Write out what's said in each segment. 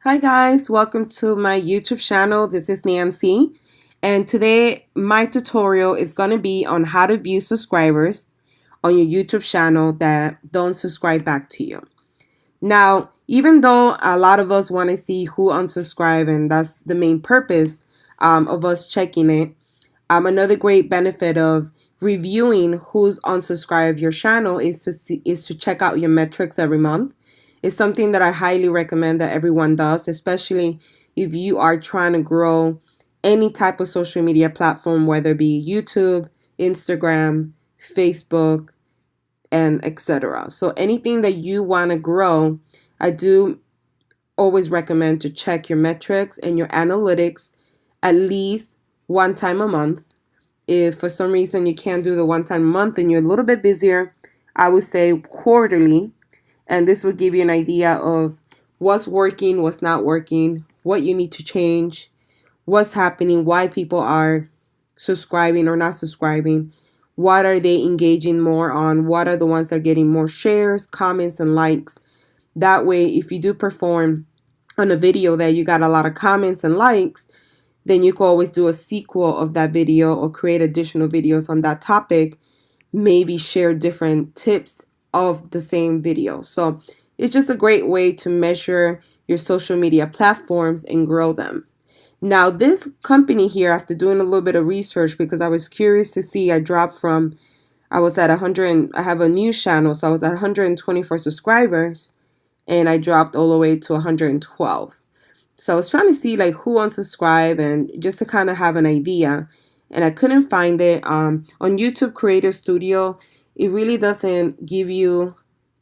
Hi guys, welcome to my YouTube channel. This is Nancy, and today my tutorial is going to be on how to view subscribers on your YouTube channel that don't subscribe back to you. Now, even though a lot of us want to see who unsubscribe, and that's the main purpose of us checking it, another great benefit of reviewing who's unsubscribed your channel is to check out your metrics every month. It's something that I highly recommend that everyone does, especially if you are trying to grow any type of social media platform, whether it be YouTube, Instagram, Facebook, and etc. So anything that you want to grow, I do always recommend to check your metrics and your analytics at least one time a month. If for some reason you can't do the one time a month and you're a little bit busier, I would say quarterly. And this will give you an idea of what's working, what's not working, what you need to change, what's happening, why people are subscribing or not subscribing, what are they engaging more on, what are the ones that are getting more shares, comments, and likes. That way, if you do perform on a video that you got a lot of comments and likes, then you can always do a sequel of that video or create additional videos on that topic, maybe share different tips of the same video. So it's just a great way to measure your social media platforms and grow them. Now, this company here, after doing a little bit of research, because I was curious to see, I was at 100, I have a news channel, so I was at 124 subscribers, and I dropped all the way to 112. So I was trying to see like who unsubscribed and just to kind of have an idea. And I couldn't find it. On YouTube Creator Studio, it really doesn't give you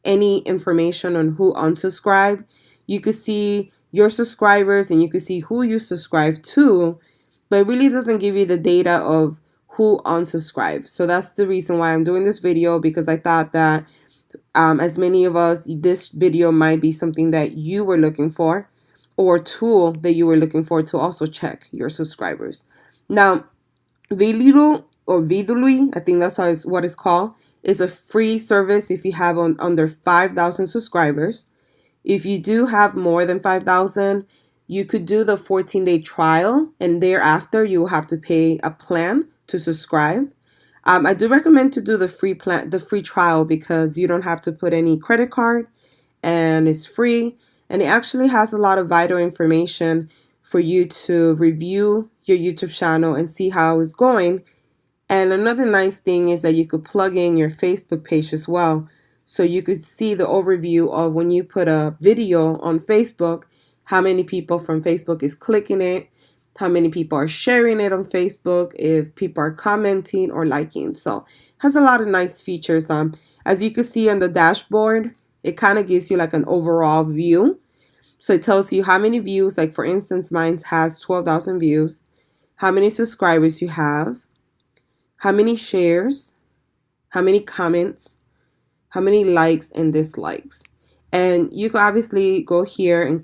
any information on who unsubscribed. You could see your subscribers and you could see who you subscribe to, but it really doesn't give you the data of who unsubscribed. So that's the reason why I'm doing this video, because I thought that as many of us, this video might be something that you were looking for, or tool that you were looking for to also check your subscribers. Now, Vidulu or Vidului, I think that's what it's called, is a free service if you have under 5,000 subscribers. If you do have more than 5,000, you could do the 14-day trial, and thereafter you will have to pay a plan to subscribe. I do recommend to do the free trial, because you don't have to put any credit card, and it's free, and it actually has a lot of vital information for you to review your YouTube channel and see how it's going. And another nice thing is that you could plug in your Facebook page as well, so you could see the overview of when you put a video on Facebook, how many people from Facebook is clicking it, how many people are sharing it on Facebook, if people are commenting or liking. So it has a lot of nice features. As you can see on the dashboard, it kind of gives you like an overall view. So it tells you how many views, like for instance, mine has 12,000 views, how many subscribers you have, how many shares, how many comments, how many likes and dislikes. And you can obviously go here and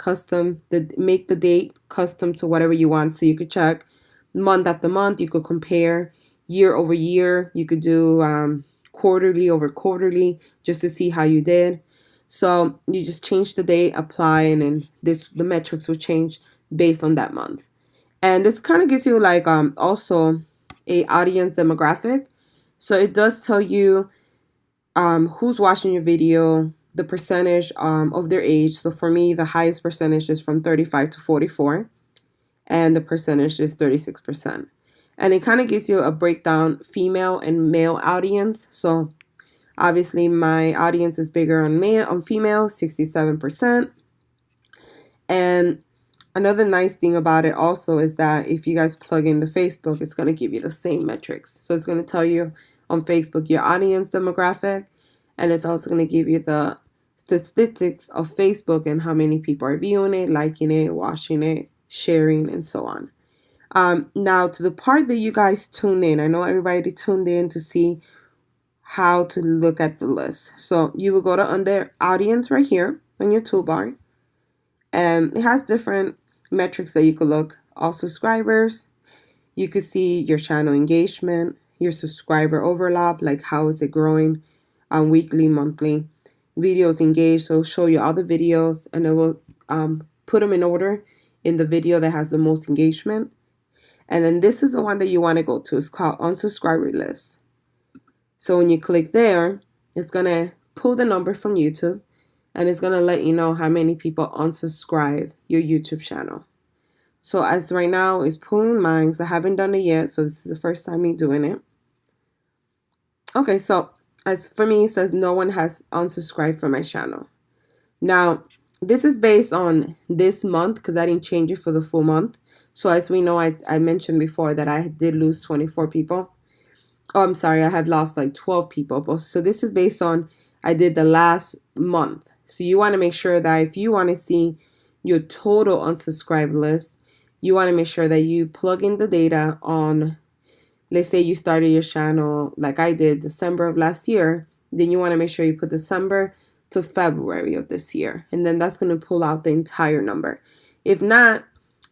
make the date custom to whatever you want. So you could check month after month, you could compare year over year, you could do quarterly over quarterly just to see how you did. So you just change the date, apply, and then the metrics will change based on that month. And this kind of gives you like also a audience demographic. So it does tell you who's watching your video, the percentage of their age. So for me, the highest percentage is from 35 to 44, and the percentage is 36%. And it kind of gives you a breakdown female and male audience. So obviously my audience is bigger on female, 67%. And another nice thing about it also is that if you guys plug in the Facebook, it's going to give you the same metrics. So it's going to tell you on Facebook your audience demographic, and it's also going to give you the statistics of Facebook and how many people are viewing it, liking it, watching it, sharing, and so on. Now to the part that you guys tuned in. I know everybody tuned in to see how to look at the list. So you will go to under audience right here on your toolbar, and it has different metrics that you could look. All subscribers, you could see your channel engagement, your subscriber overlap, like how is it growing weekly, monthly, videos engaged. So it'll show you all the videos, and it will put them in order in the video that has the most engagement. And then this is the one that you want to go to. It's called unsubscriber list. So when you click there, it's going to pull the number from YouTube, and it's going to let you know how many people unsubscribe your YouTube channel. So as right now, it's pulling mine. I haven't done it yet, so this is the first time me doing it. Okay, so as for me, it says no one has unsubscribed from my channel. Now, this is based on this month because I didn't change it for the full month. So as we know, I mentioned before that I did lose 24 people. Oh, I'm sorry, I have lost like 12 people. But so this is based on I did the last month. So you want to make sure that if you want to see your total unsubscribed list, you want to make sure that you plug in the data on, let's say you started your channel like I did December of last year, then you want to make sure you put December to February of this year. And then that's going to pull out the entire number. If not,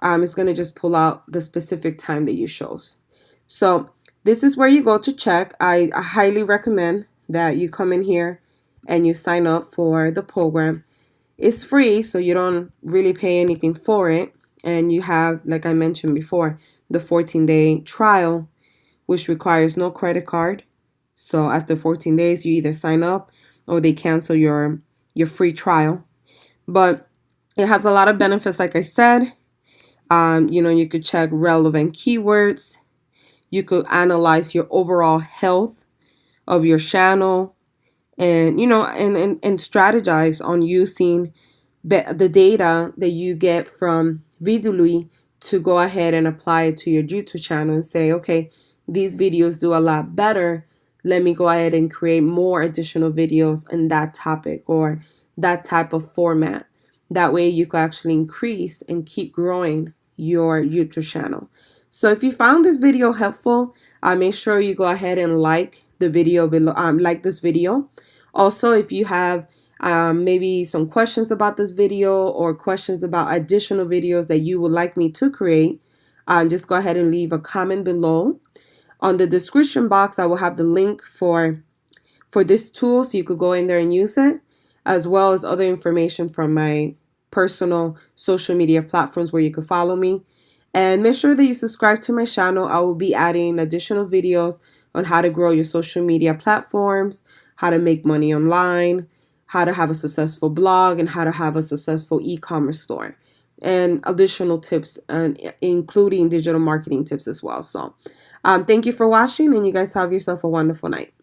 it's going to just pull out the specific time that you chose. So this is where you go to check. I highly recommend that you come in here and you sign up for the program. It's free, so you don't really pay anything for it. And you have, like I mentioned before, the 14-day trial, which requires no credit card. So after 14 days, you either sign up or they cancel your free trial. But it has a lot of benefits, like I said. You could check relevant keywords. You could analyze your overall health of your channel, and and strategize on using the data that you get from Viduli to go ahead and apply it to your YouTube channel and say, okay, these videos do a lot better. Let me go ahead and create more additional videos in that topic or that type of format. That way you can actually increase and keep growing your YouTube channel. So if you found this video helpful, make sure you go ahead and like the video below, like this video. Also, if you have maybe some questions about this video or questions about additional videos that you would like me to create, just go ahead and leave a comment below. On the description box, I will have the link for this tool so you could go in there and use it, as well as other information from my personal social media platforms where you could follow me. And make sure that you subscribe to my channel. I will be adding additional videos on how to grow your social media platforms, how to make money online, how to have a successful blog, and how to have a successful e-commerce store, and additional tips, including digital marketing tips as well. So thank you for watching, and you guys have yourself a wonderful night.